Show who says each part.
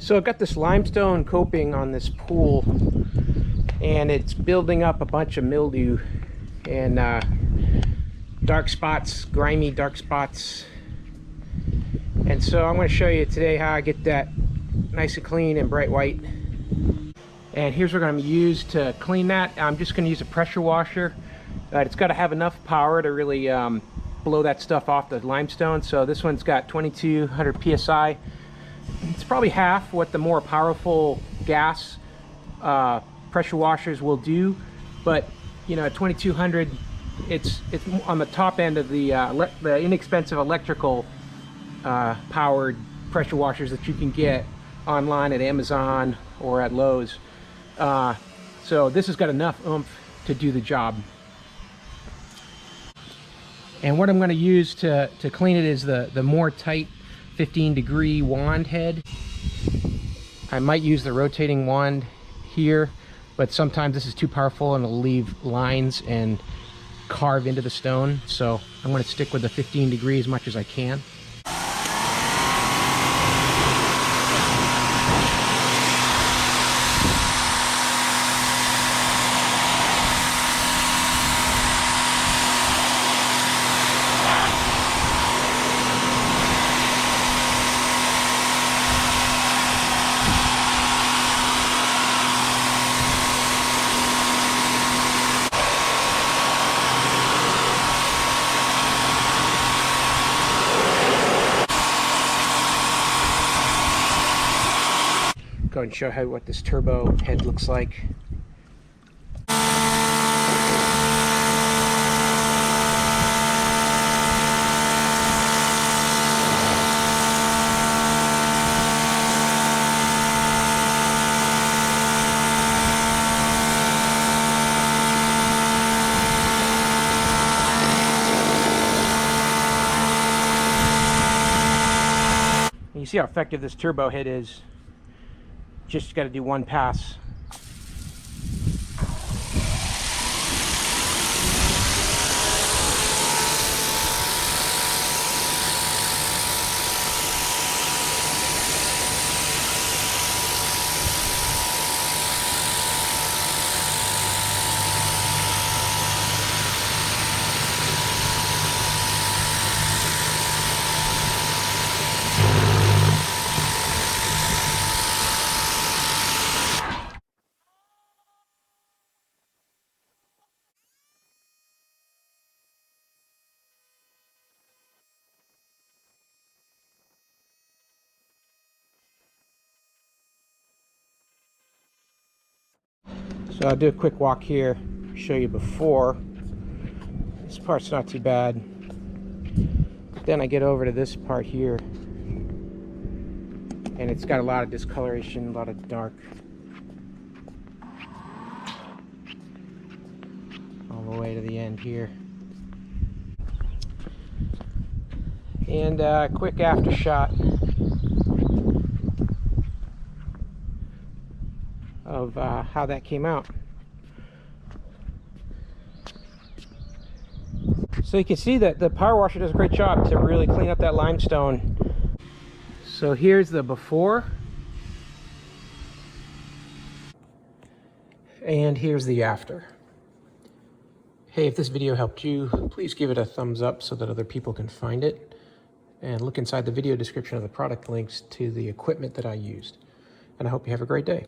Speaker 1: So I've got this limestone coping on this pool, and it's building up a bunch of mildew and dark spots, grimy dark spots. And so I'm going to show you today how I get that nice and clean and bright white. And here's what I'm going to use to clean that. I'm just going to use a pressure washer. It's got to have enough power to really blow that stuff off the limestone. So this one's got 2200 psi. It's probably half what the more powerful gas pressure washers will do, but you know, at 2200, it's on the top end of the inexpensive electrical powered pressure washers that you can get online at Amazon or at Lowe's. So this has got enough oomph to do the job. And what I'm going to use to clean it is the more tight 15-degree wand head. I might use the rotating wand here, but sometimes this is too powerful and it'll leave lines and carve into the stone. So I'm going to stick with the 15 degrees as much as I can. Go ahead and show how what this turbo head looks like. You see how effective this turbo head is. Just got to do one pass. So I'll do a quick walk here, show you before. This part's not too bad. But then I get over to this part here, and it's got a lot of discoloration, a lot of dark. All the way to the end here. And a quick after shot of how that came out. So you can see that the power washer does a great job to really clean up that limestone. So here's the before, and here's the after. Hey, if this video helped you, please give it a thumbs up so that other people can find it, and look inside the video description of the product links to the equipment that I used. And I hope you have a great day.